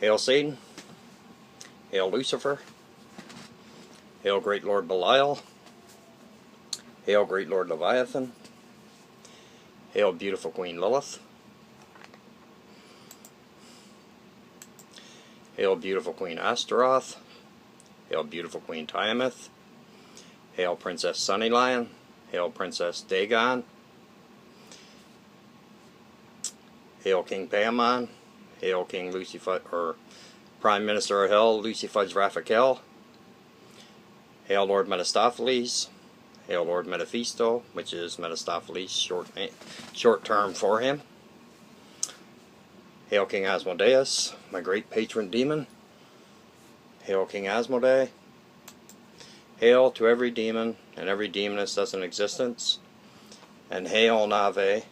Hail Satan, hail Lucifer, hail Great Lord Belial, hail Great Lord Leviathan, hail beautiful Queen Lilith, hail beautiful Queen Astaroth, hail beautiful Queen Tiamat, hail Princess Sunnylion, hail Princess Dagon, hail King Paimon, hail King Lucifer, or Prime Minister of Hell, Lucifudge Raphael, hail Lord Mephistopheles, hail Lord Metaphisto, which is Mephistopheles' short term for him. Hail King Asmodeus, my great patron demon. Hail King Asmodee. Hail to every demon and every demoness that's in existence. And hail Nave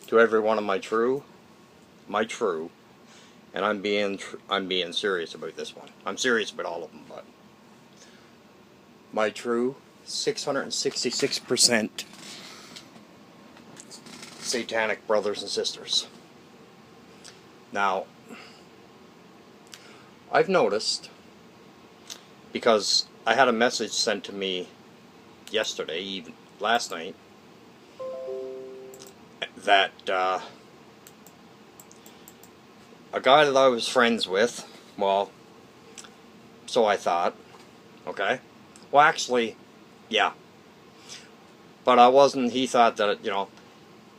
to every one of my true. And I'm being serious about this one. I'm serious about all of them, but my true 666% satanic brothers and sisters. Now, I've noticed, because I had a message sent to me yesterday, even last night, that a guy that I was friends with, well, so I thought, okay, well actually, yeah, but I wasn't. He thought that, you know,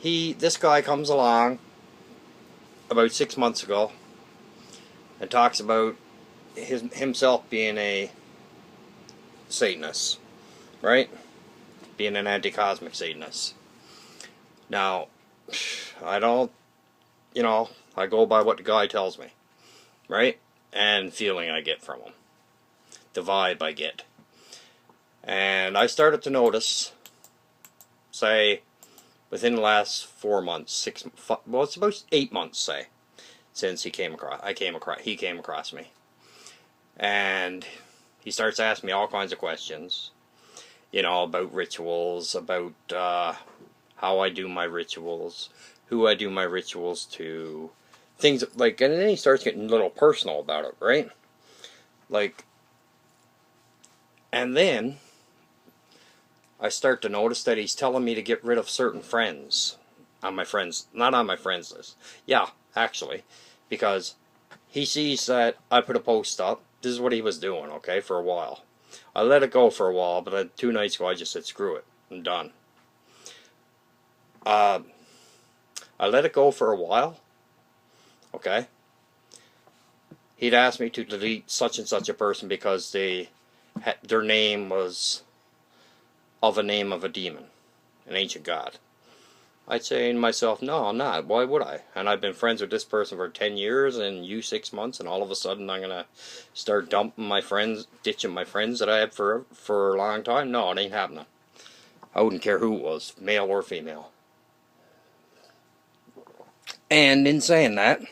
this guy comes along about 6 months ago and talks about himself being a Satanist, right? Being an anti-cosmic Satanist. Now, I don't, you know, I go by what the guy tells me, right? And feeling I get from him. The vibe I get. And I started to notice, say, within the last 4 months, well, it's about 8 months, say, since he came across me. And he starts asking me all kinds of questions, you know, about rituals, about how I do my rituals, who I do my rituals to, things like, and then he starts getting a little personal about it, right? Like, and then I start to notice that he's telling me to get rid of certain friends on my friends, not on my friends list. Yeah, actually, because he sees that I put a post up. This is what he was doing, okay, for a while. I let it go for a while, but 2 nights ago I just said, screw it, I'm done. I let it go for a while, okay. He'd asked me to delete such and such a person because their name was of a name of a demon, an ancient god. I'd say to myself, no, I'm not. Why would I? And I've been friends with this person for 10 years and you 6 months, and all of a sudden I'm going to start dumping my friends, ditching my friends that I had for a long time? No, it ain't happening. I wouldn't care who it was, male or female. And in saying that,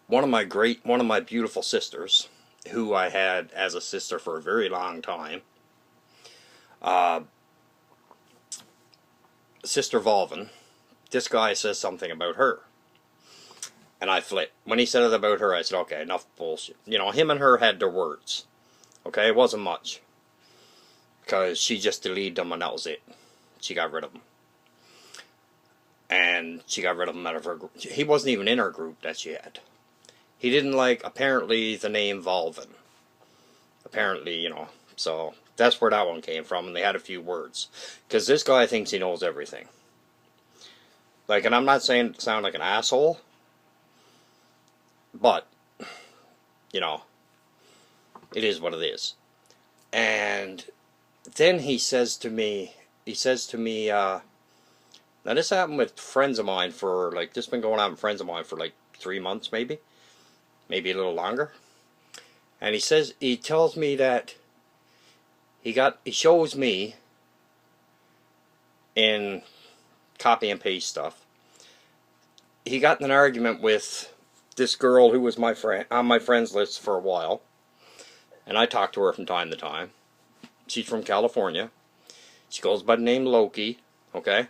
one of my beautiful sisters, who I had as a sister for a very long time, Sister Volvin, this guy says something about her. And I flip. When he said it about her, I said, okay, enough bullshit. You know, him and her had their words. Okay, it wasn't much. Because she just deleted them and that was it. She got rid of them. And she got rid of him out of her group. He wasn't even in her group that she had. He didn't like, apparently, the name Volvin. Apparently, you know, so that's where that one came from, and they had a few words. Because this guy thinks he knows everything. Like, and I'm not saying to sound like an asshole, but, you know, it is what it is. And then he says to me, now this happened with friends of mine for, like, this has been going on with friends of mine for, like, 3 months, maybe a little longer. And he tells me that he shows me in copy and paste stuff. He got in an argument with this girl who was my friend on my friends list for a while, and I talk to her from time to time. She's from California. She goes by the name Loki, okay?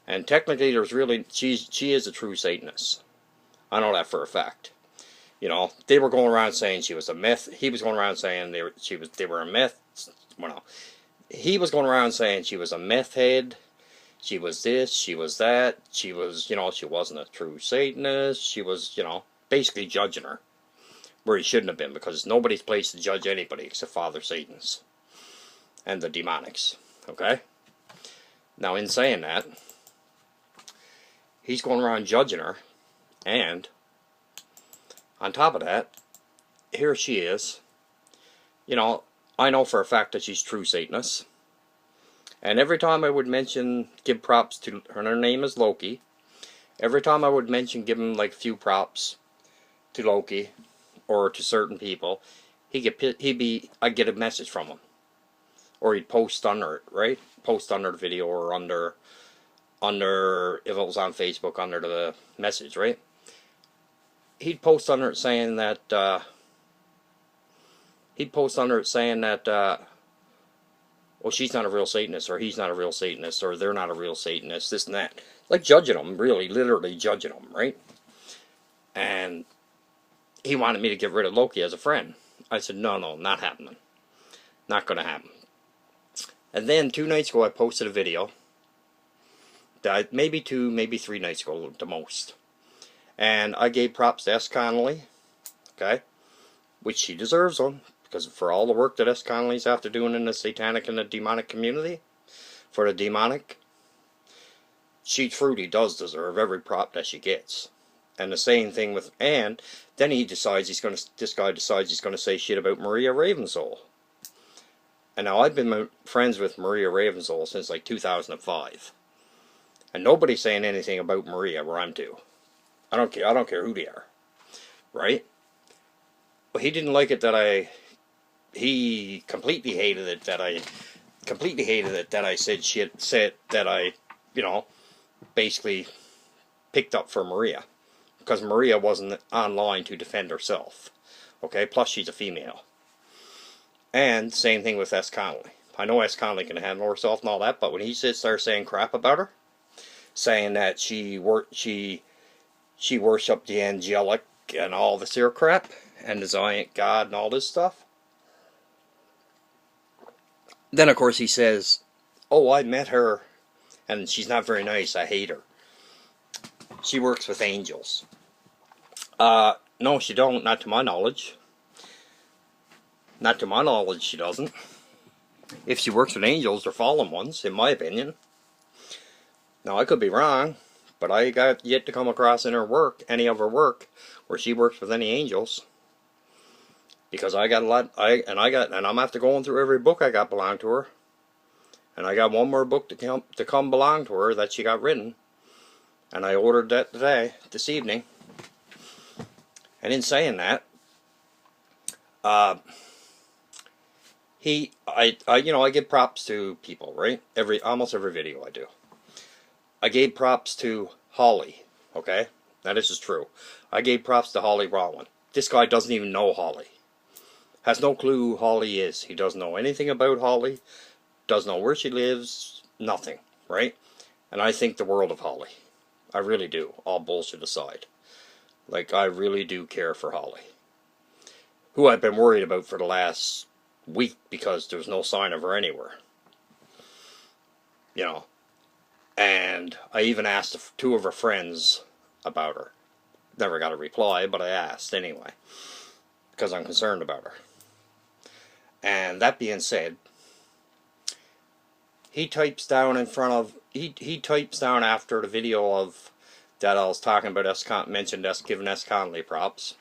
And technically, she is a true Satanist. I know that for a fact. You know, they were going around saying she was a myth. He was going around saying they were a myth. Well, no. He was going around saying she was a meth head. She was this, she was that. She was, you know, she wasn't a true Satanist. She was, you know, basically judging her. Where he shouldn't have been, because nobody's place to judge anybody except Father Satan's. And the demonics. Okay? Now, in saying that, he's going around judging her. And, on top of that, here she is. You know, I know for a fact that she's true Satanist. And every time I would mention, give props to her name is Loki. Every time I would mention, give him like a few props to Loki or to certain people, I'd get a message from him, or he'd post under it, right? Post under the video, or under if it was on Facebook, under the message, right? He'd post under it saying that well, she's not a real Satanist, or he's not a real Satanist, or they're not a real Satanist, this and that. Like judging them, really, literally judging them, right? And he wanted me to get rid of Loki as a friend. I said, no, not happening. Not going to happen. And then 2 nights ago, I posted a video. Maybe 2, maybe 3 nights ago, the most. And I gave props to S. Connolly, okay? Which she deserves them. Because for all the work that S. Connolly's after doing in the satanic and the demonic community, for the demonic, she truly does deserve every prop that she gets. And the same thing with, and then this guy decides he's going to say shit about Maria Ravensoul. And now I've been friends with Maria Ravensoul since like 2005. And nobody's saying anything about Maria where I'm to. I don't care who they are. Right? But he didn't like it that he completely hated it that I said that I, you know, basically picked up for Maria. Because Maria wasn't online to defend herself. Okay, plus she's a female. And same thing with S. Connolly. I know S. Connolly can handle herself and all that, but when he sits there saying crap about her, saying that she worshipped the angelic and all this here crap, and the giant god and all this stuff, then of course he says, oh, I met her and she's not very nice, I hate her. She works with angels. No, she don't, not to my knowledge. Not to my knowledge she doesn't. If she works with angels, they're fallen ones, in my opinion. Now, I could be wrong, but I got yet to come across in her work, any of her work, where she works with any angels. Because I got a lot, and I'm after going through every book I got belong to her. And I got one more book to come belong to her that she got written. And I ordered that this evening. And in saying that, I give props to people, right? Almost every video I do. I gave props to Holly, okay? Now this is true. I gave props to Holly Rowan. This guy doesn't even know Holly. Has no clue who Holly is. He doesn't know anything about Holly. Doesn't know where she lives. Nothing, right? And I think the world of Holly. I really do. All bullshit aside. Like, I really do care for Holly. Who I've been worried about for the last week because there's no sign of her anywhere. You know. And I even asked 2 of her friends about her. Never got a reply, but I asked anyway. Because I'm concerned about her. And that being said, he types down he types down after the video of that I was talking about, mentioned giving S. Connolly props.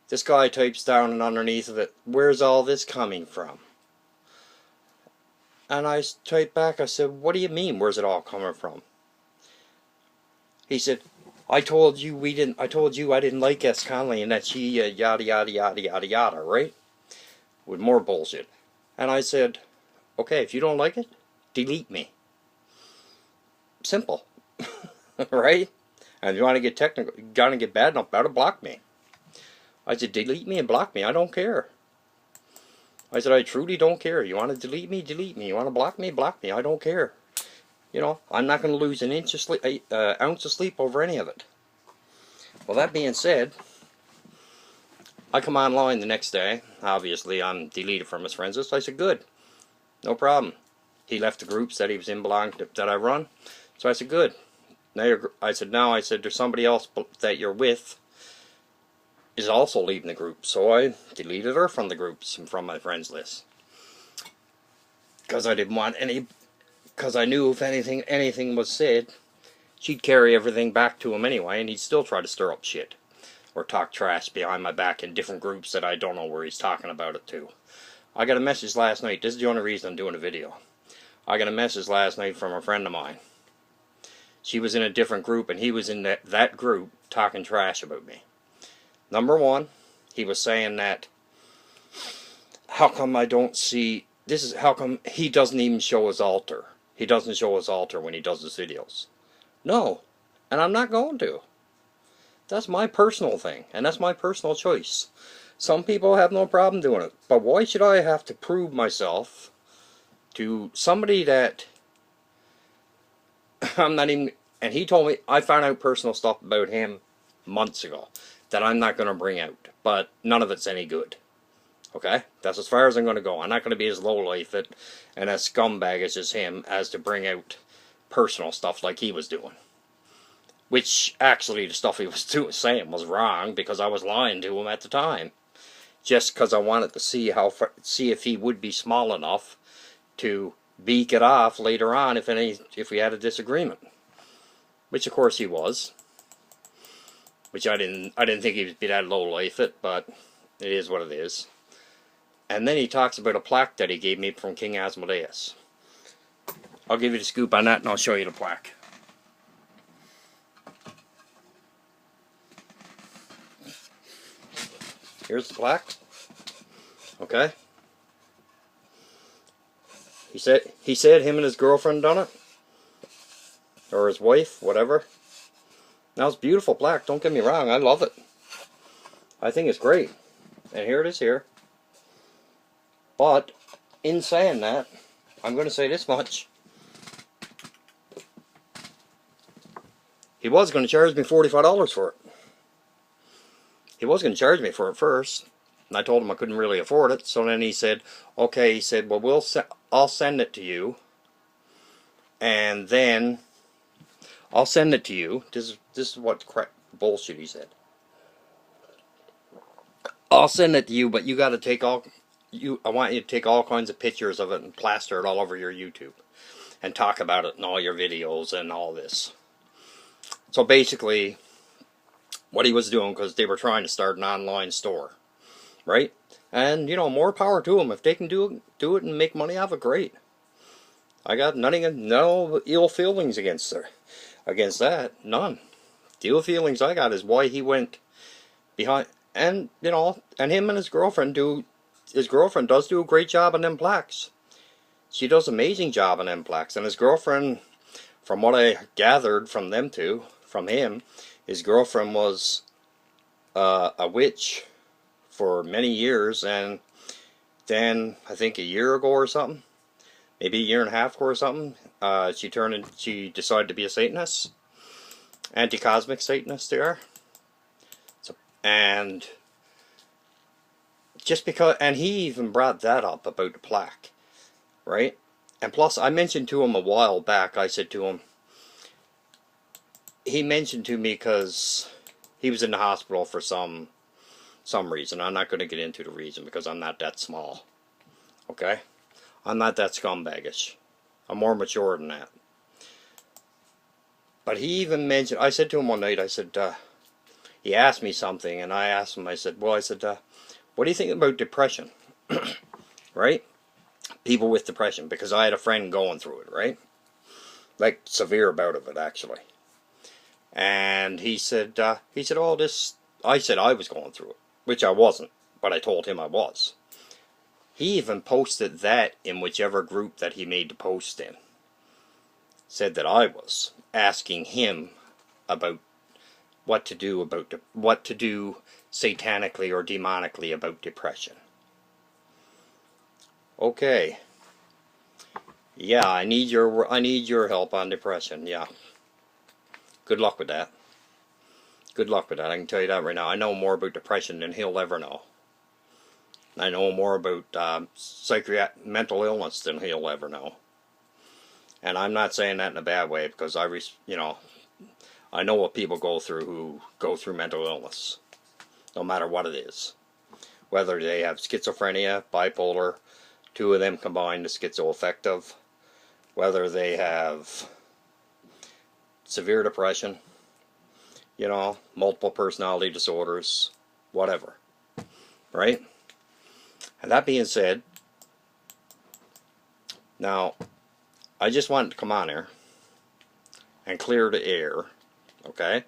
This guy types down and underneath of it, where's all this coming from? And I typed back, I said, what do you mean, where's it all coming from? He said, I told you I didn't like S. Connolly and that she yada yada yada yada yada, right? With more bullshit. And I said, okay, if you don't like it, delete me. Simple. Right? And if you want to get technical, you gotta get bad enough, better block me. I said, delete me and block me, I don't care. I said, I truly don't care. You want to delete me, delete me. You want to block me, block me, I don't care. You know, I'm not going to lose an ounce of sleep over any of it. Well, that being said, I come online the next day. Obviously, I'm deleted from his friends list. I said, good. No problem. He left the groups that he was in that I run. So I said, good. Now I said, there's somebody else that you're with is also leaving the group. So I deleted her from the groups and from my friends list. Because I didn't want any, because I knew if anything was said, she'd carry everything back to him anyway, and he'd still try to stir up shit. Or talk trash behind my back in different groups that I don't know where he's talking about it to. I got a message last night. This is the only reason I'm doing a video. I got a message last night from a friend of mine. She was in a different group, and he was in that group talking trash about me. Number one, he was saying that, how come I don't see, how come he doesn't even show his altar? He doesn't show his altar when he does his videos. No, and I'm not going to. That's my personal thing, and that's my personal choice. Some people have no problem doing it, but why should I have to prove myself to somebody that I'm not even... And he told me, I found out personal stuff about him months ago that I'm not going to bring out, but none of it's any good. Okay? That's as far as I'm going to go. I'm not going to be as low-life and as scumbag as him as to bring out personal stuff like he was doing. Which, actually, the stuff he was saying was wrong, because I was lying to him at the time. Just because I wanted to see if he would be small enough to beak it off later on if we had a disagreement. Which, of course, he was. Which I didn't think he would be that low-life it, but it is what it is. And then he talks about a plaque that he gave me from King Asmodeus. I'll give you the scoop on that, and I'll show you the plaque. Here's the plaque. Okay. He said him and his girlfriend done it. Or his wife, whatever. Now it's a beautiful plaque, don't get me wrong, I love it. I think it's great. And here it is here. But, in saying that, I'm going to say this much. He was going to charge me $45 for it. He was going to charge me for it first. And I told him I couldn't really afford it. So then he said, okay, he said, well, I'll send it to you. And then I'll send it to you. This is what crap bullshit he said. I'll send it to you, but you got to take I want you to take all kinds of pictures of it and plaster it all over your YouTube. And talk about it in all your videos and all this. So basically, what he was doing, because they were trying to start an online store. Right? And, you know, more power to them. If they can do it and make money off it, great. I got no ill feelings against that. None. The ill feelings I got is why he went behind, and, you know, and him and his girlfriend does do a great job on them plaques. She does an amazing job on them plaques. And his girlfriend, from what I gathered from him, his girlfriend was a witch for many years, and then I think a year ago or something, maybe a year and a half ago or something, she decided to be a Satanist, anti-cosmic Satanist they are. So, and just because, and he even brought that up about the plaque, right? And plus, I mentioned to him a while back, I said to him, he mentioned to me because he was in the hospital for some reason. I'm not going to get into the reason because I'm not that small. Okay? I'm not that scumbaggish. I'm more mature than that. But he even mentioned, I said to him one night, I said, he asked me something, and I asked him, I said, what do you think about depression? Right? People with depression, because I had a friend going through it, right? Like, severe bout of it, actually. And he said, oh, this, I said I was going through it, which I wasn't, but I told him I was. He even posted that in whichever group that he made the post in. Said that I was asking him about what to do satanically or demonically about depression. Okay. Yeah, I need your help on depression. Yeah. Good luck with that. Good luck with that. I can tell you that right now. I know more about depression than he'll ever know. I know more about mental illness than he'll ever know. And I'm not saying that in a bad way, because I know what people go through who go through mental illness, no matter what it is. Whether they have schizophrenia, bipolar, two of them combined is schizoaffective, whether they have severe depression, multiple personality disorders, whatever, right? And that being said, now, I just wanted to come on here and clear the air, okay,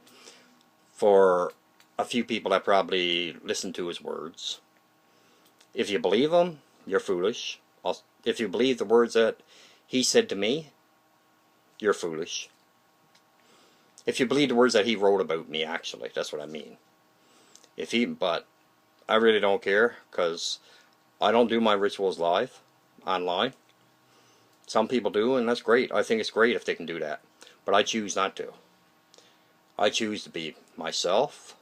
for a few people that probably listen to his words. If you believe them, you're foolish. If you believe the words that he said to me, you're foolish. If you believe the words that he wrote about me, actually, that's what I mean. But I really don't care, because I don't do my rituals live, online. Some people do, and that's great. I think it's great if they can do that. But I choose not to. I choose to be myself,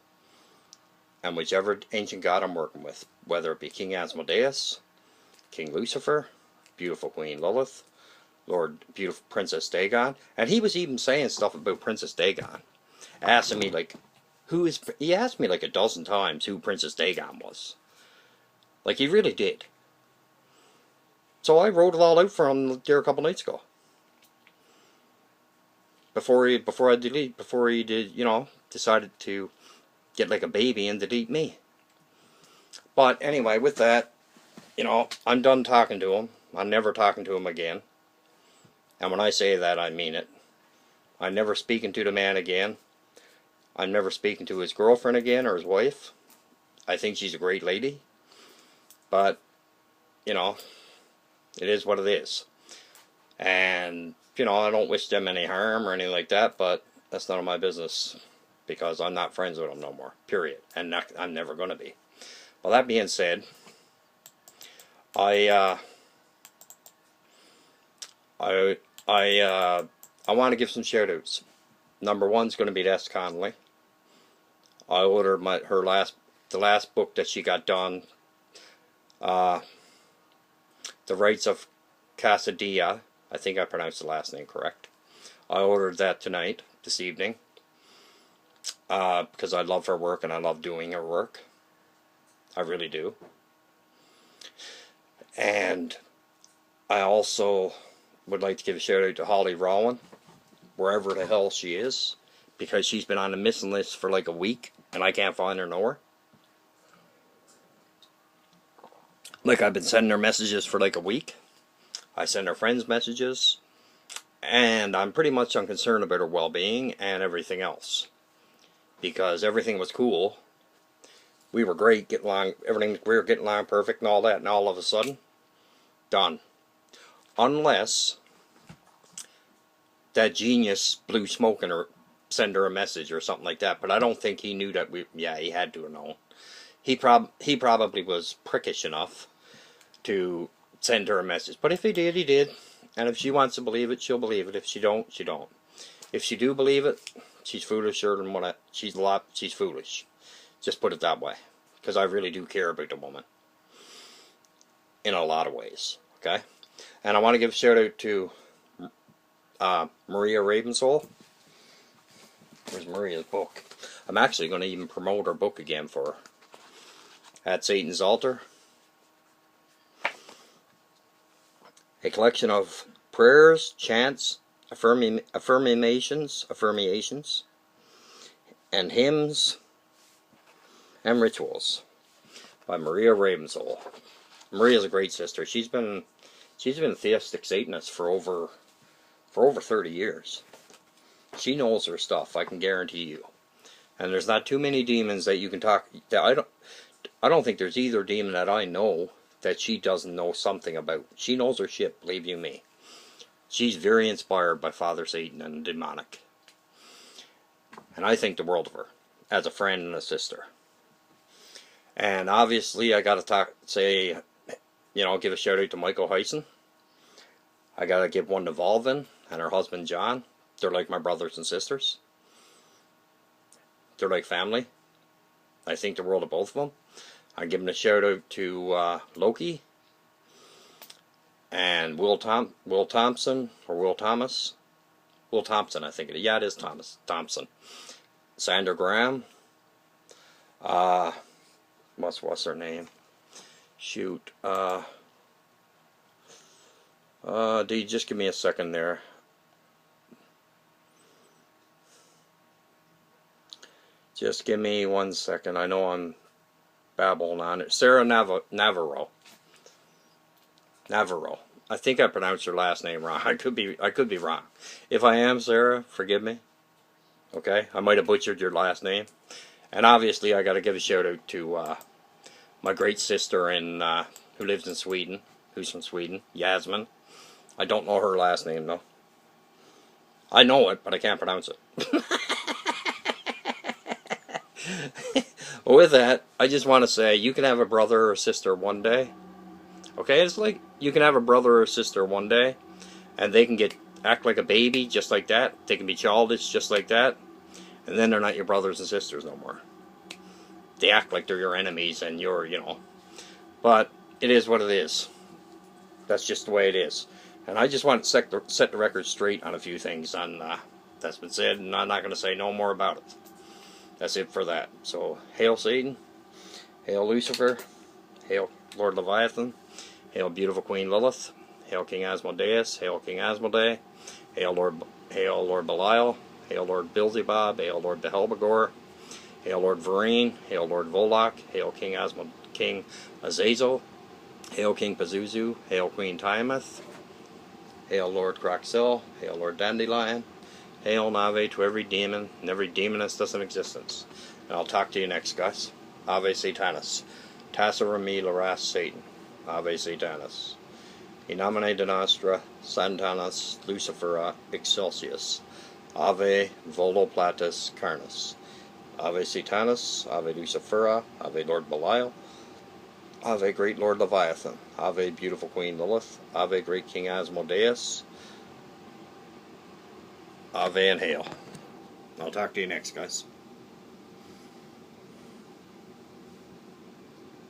and whichever ancient god I'm working with, whether it be King Asmodeus, King Lucifer, beautiful Queen Lilith, beautiful Princess Dagon. And he was even saying stuff about Princess Dagon, asking me like, he asked me like a dozen times who Princess Dagon was. Like, he really did. So I wrote it all out for him there a couple nights ago. Before he did, decided to get like a baby and delete me. But anyway, with that, I'm done talking to him. I'm never talking to him again. And when I say that, I mean it. I'm never speaking to the man again. I'm never speaking to his girlfriend again, or his wife. I think she's a great lady. But, it is what it is. And, I don't wish them any harm or anything like that, but that's none of my business, because I'm not friends with them no more, period. And I'm never going to be. Well, that being said, I want to give some shout outs. Number one's going to be Des Connolly. I ordered the last book that she got done, The Rites of Casadilla. I think I pronounced the last name correct. I ordered that this evening, because I love her work and I love doing her work. I really do. And I also would like to give a shout out to Holly Rowan, wherever the hell she is, because she's been on the missing list for like a week and I can't find her nowhere. Like, I've been sending her messages for like a week. I send her friends messages, and I'm pretty much unconcerned about her well-being and everything else, because everything was cool. We were great, we were getting along perfect and all that, and all of a sudden, done. Unless that genius blew smoke in her, send her a message or something like that. But I don't think he knew that he had to have known. He probably was prickish enough to send her a message. But if he did, he did. And if she wants to believe it, she'll believe it. If she don't, she don't. If she do believe it, she's foolisher than she's foolish. Just put it that way. Because I really do care about the woman. In a lot of ways. Okay? And I want to give a shout out to Maria Ravensoul. Where's Maria's book? I'm actually going to even promote her book again for her. At Satan's Altar. A collection of prayers, chants, affirmations, and hymns and rituals by Maria Ravensoul. Maria's a great sister. She's been a theistic Satanist for over 30 years. She knows her stuff, I can guarantee you. And there's not too many demons that you can talk. I don't think there's either demon that I know that she doesn't know something about. She knows her shit, believe you me. She's very inspired by Father Satan and the demonic. And I think the world of her, as a friend and a sister. And obviously I gotta give a shout out to Michael Hyson. I gotta give one to Volvin and her husband John. They're like my brothers and sisters. they're like family. I think the world of both of them. I'm giving a shout out to Loki and Will Thompson, or Will Thomas. Will Thompson, I think it is. Yeah, it is Thompson. Sandra Graham. What's her name? Shoot. Dude, just give me a second there. Just give me 1 second. I know I'm babbling on it. Sarah Navarro. I think I pronounced her last name wrong. I could be wrong. If I am, Sarah, forgive me. Okay, I might have butchered your last name. And obviously, I got to give a shout out to my great sister who lives in Sweden. Who's from Sweden? Yasmin. I don't know her last name though. I know it, but I can't pronounce it. Well, with that, I just want to say you can have a brother or sister one day. Okay, it's like you can have a brother or sister one day, and they can act like a baby just like that. They can be childish just like that, and then they're not your brothers and sisters no more. They act like they're your enemies, and you're, But it is what it is. That's just the way it is. And I just want to set the record straight on a few things that's been said, and I'm not going to say no more about it. That's it for that. So, hail Satan, hail Lucifer, hail Lord Leviathan, hail beautiful Queen Lilith, hail King Asmodeus, hail King Asmodee, hail Lord Belial, hail Lord Beelzebub, hail Lord Behelbegor, hail Lord Varine, hail Lord Volok, hail King Azazel, hail King Pazuzu, hail Queen Tiamat, hail Lord Croxel, hail Lord Dandelion, hail Nave to every demon and every demoness that's in existence. And I'll talk to you next, guys. Ave Satanis. Tassa Remi Laras Satan. Ave Satanis. In nomine de nostra, Satanas, Lucifera, Excelsius. Ave Volo Platus Carnus. Ave Satanis, Ave Lucifera, Ave Lord Belial, Ave Great Lord Leviathan, Ave Beautiful Queen Lilith, Ave Great King Asmodeus, Ave and hail. I'll talk to you next, guys.